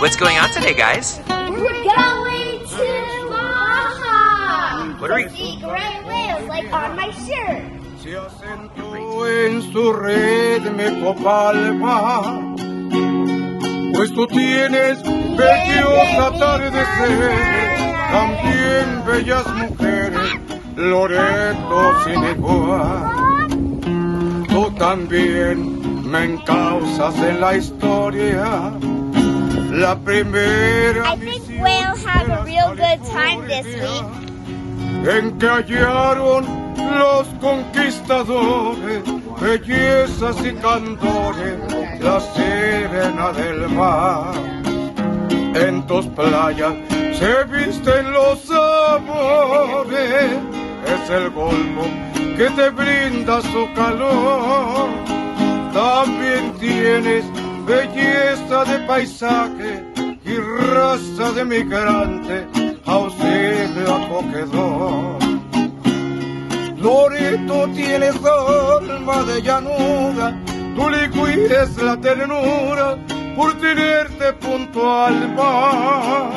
What's going on today, guys? We're going to Baja. What are we? To see gray whales like on my shirt. Se asentó en su red me copalpa, pues tú tienes bellos atardeceres, también bellas mujeres, Loreto sin igual. Tú también me encausas en la historia, la primera. I think whales have a real good time this week. En que hallaron los conquistadores, bellezas y candores, la sirena del mar. En tus playas se visten los amores, es el golfo que te brinda su calor. También tienes belleza de paisaje y raza de migrante, auxilio acogedor. Loreto tienes alma de llanura, tu liquid es la ternura por tenerte junto al mar.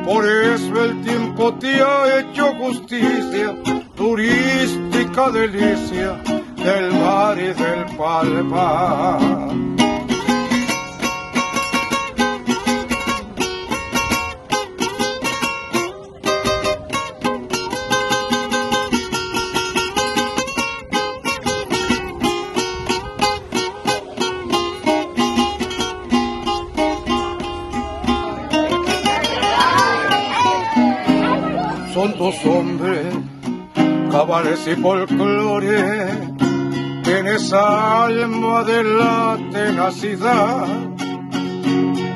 Por eso el tiempo te ha hecho justicia, turística delicia del mar y del palmar. Son dos hombres, cabales y folclore, tienes alma de la tenacidad,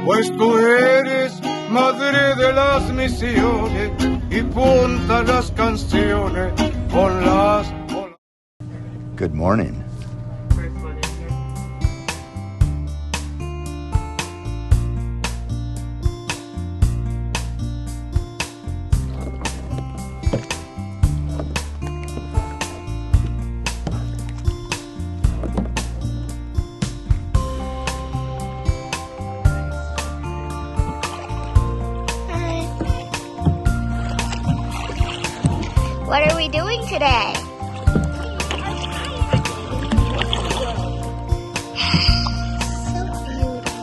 pues tú eres madre de las misiones y punta las canciones con las... Good morning. What are we doing today? So beautiful.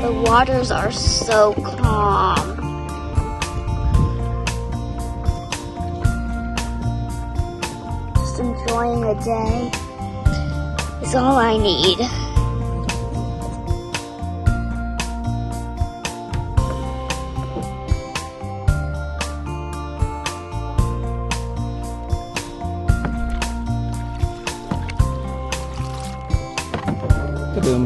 The waters are so calm. Just enjoying a day is all I need. Kaboom.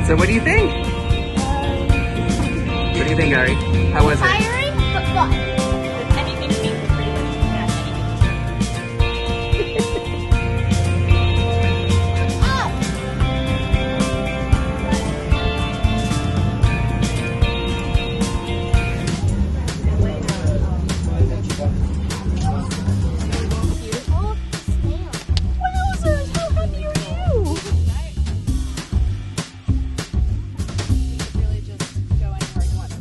So what do you think? What do you think, Ari? How was it? Tiring, but fun. Anything to eat, pretty much. Yeah, Beautiful. Wowzers, how happy are you? Really just go anywhere you want.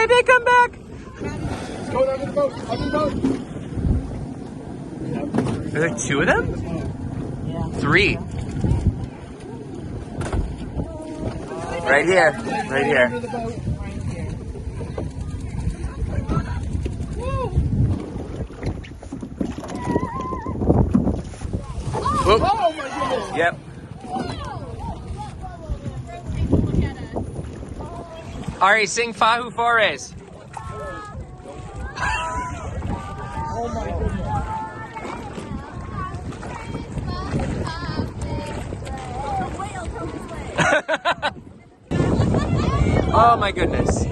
baby, come back. Go down to the boat. Up the boat. Are there two of them? Yeah. Three. Right here. Right here. Whoop. Oh my goodness. Yep. Ari, sing Fahu Flores. Oh my goodness. Oh my goodness.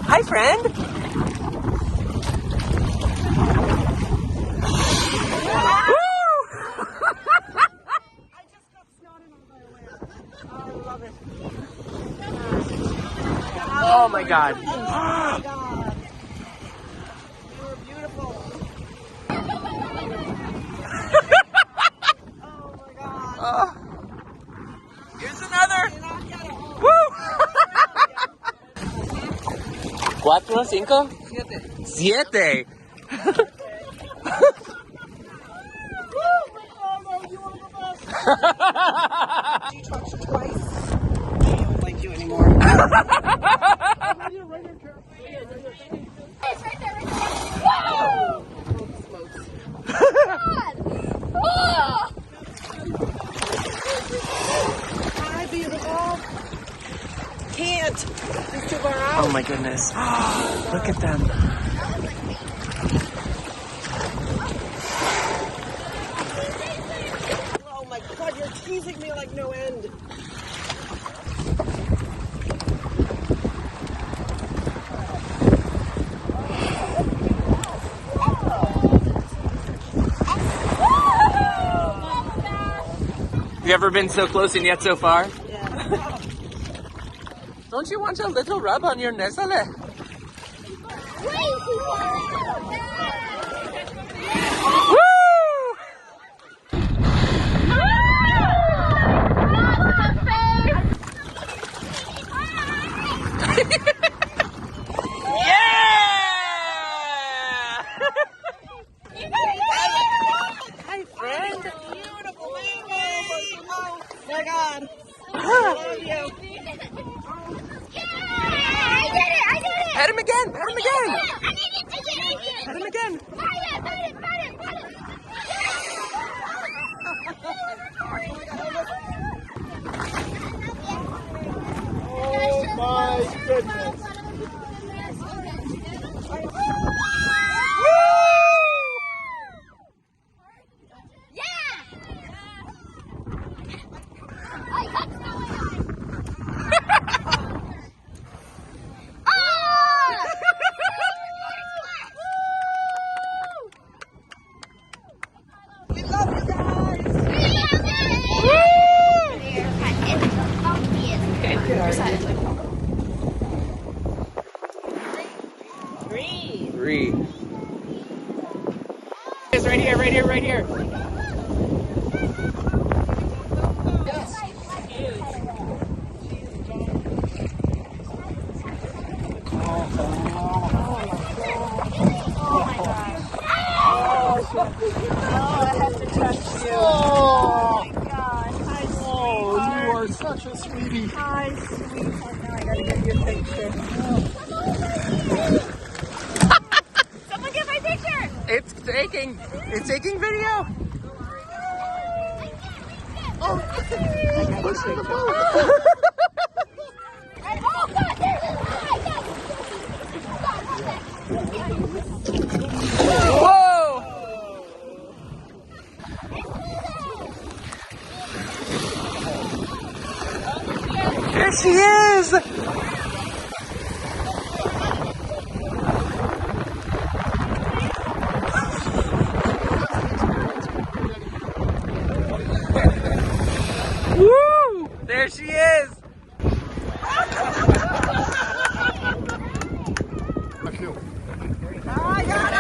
Hi, friend. Oh my God. You were beautiful. Oh my God. Here's another. Woo! 4, 5, 7. You touched twice. I don't like you anymore. It's right there. Whoa! God! Oh! Hi, beautiful. Can't. It's too far out. Oh my goodness. Look at them. Oh my God, you're teasing me like no end. Have you ever been so close and yet so far? Yeah. Don't you want a little rub on your nasale? Woo! Hi, friend. Beautiful baby. Oh my God. I love you. I did it! Pat him again! Pat him again! I did it! Pat him again! Fight it! Oh my goodness. We love you guys. Three. It's right here, right here, right here. You are such a sweetie. Hi, sweetheart. Now I gotta get your picture. Someone get my picture! It's taking video. Oh, God, there's Whoa! There she is! Woo! There she is! Thank you. I got it.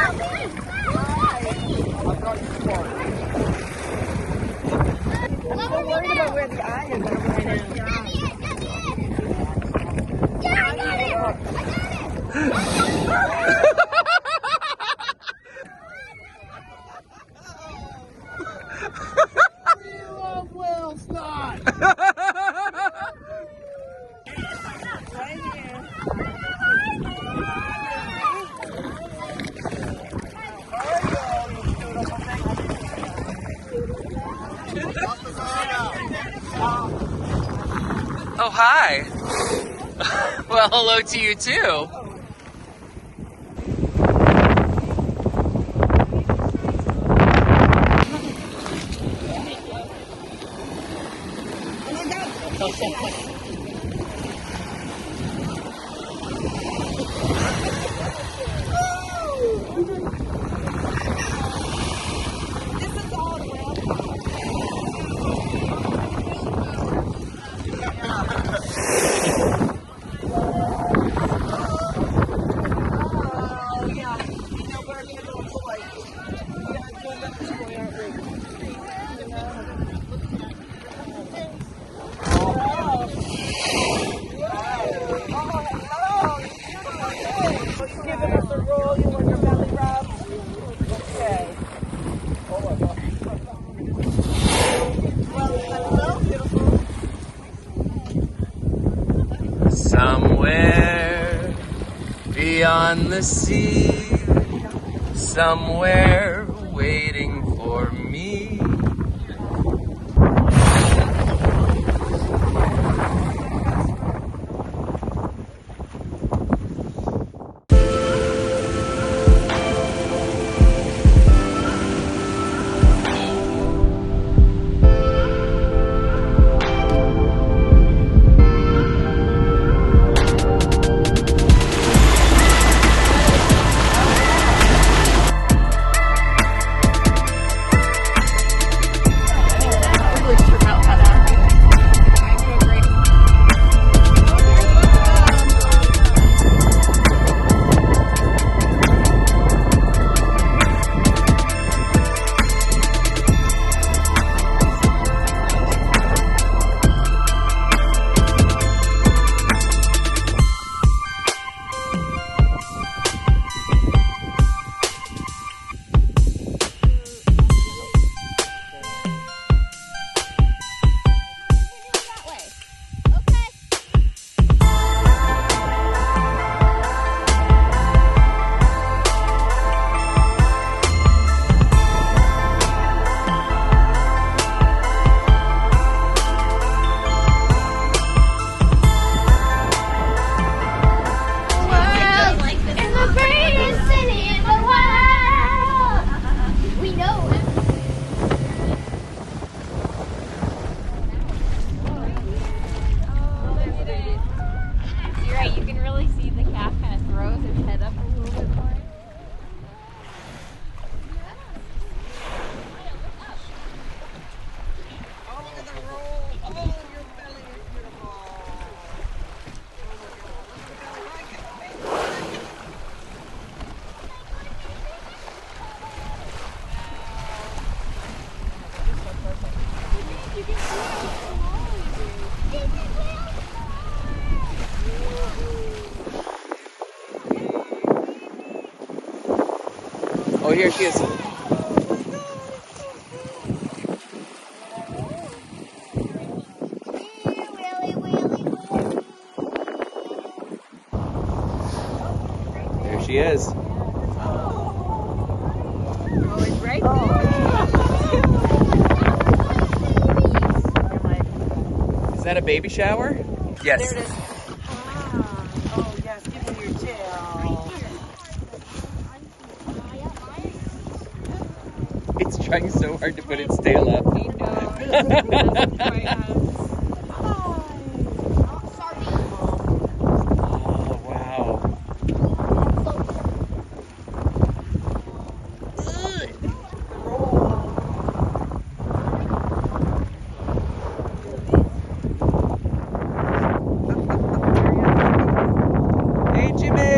I'm so worried about where the eye is. it's not. Oh, hi. Well, hello to you too. Somewhere beyond the sea, somewhere waiting for me. Oh, here she is. There she is. Oh, it's right there. Is that a baby shower? Yes. There it is. Oh, yes, give me your tail. It's trying so hard to put its tail up. Oh, wow. Hey, Jimmy!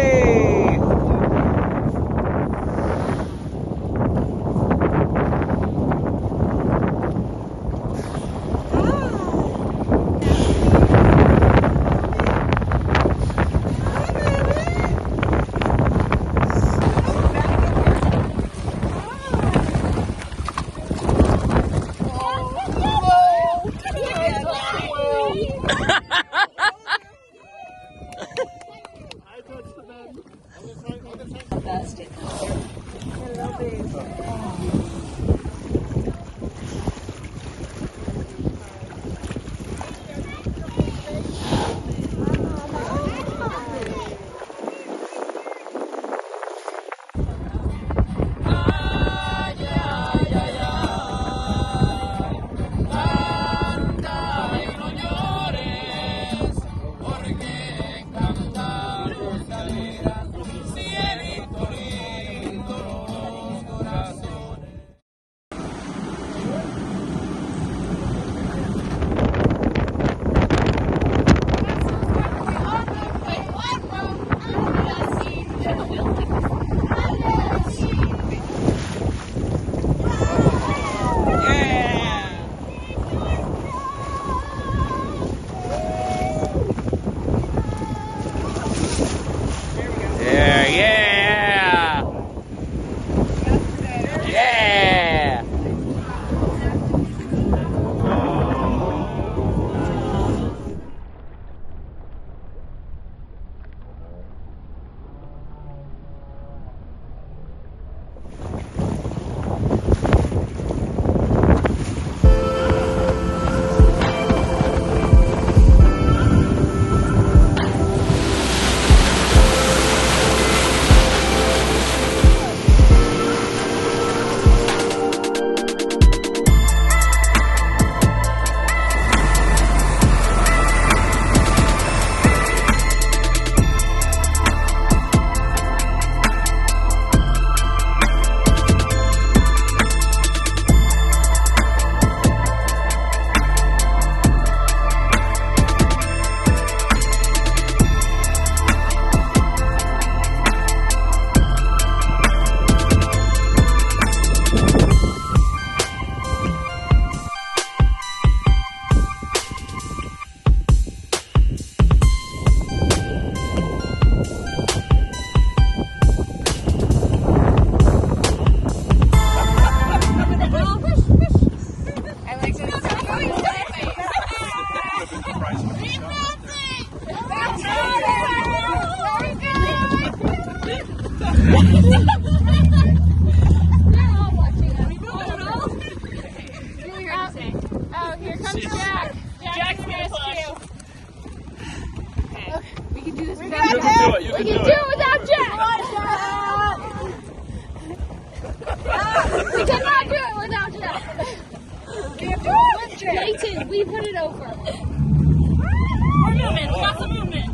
We can do it without Jack. We cannot do it without Jack. Leighton, we put it over. We're moving. We got some movement.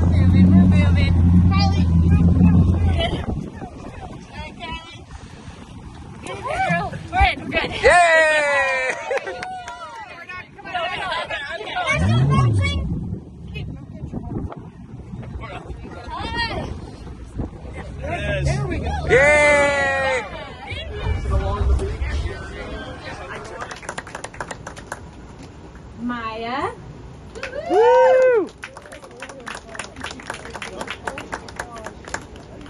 We're moving. Kylie. Good girl. We're in. We're good. Yay! There we go. Yay! Maya. Woo!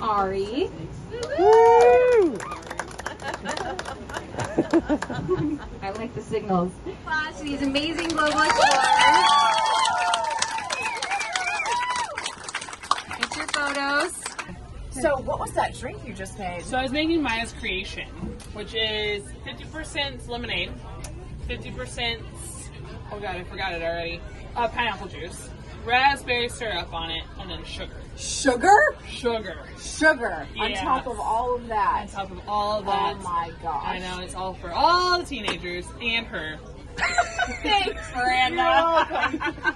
Ari. Woo! I like the signals. Class, these amazing global explorers. Get your photos. So what was that drink you just made? So I was making Maya's Creation, which is 50% lemonade, 50%, oh god, I forgot it already, pineapple juice, raspberry syrup on it, and then sugar. Sugar? Sugar. Sugar. On Yeah. top of all of that. On top of all of that. Oh my gosh. I know, it's all for all the teenagers and her. Thanks, Miranda.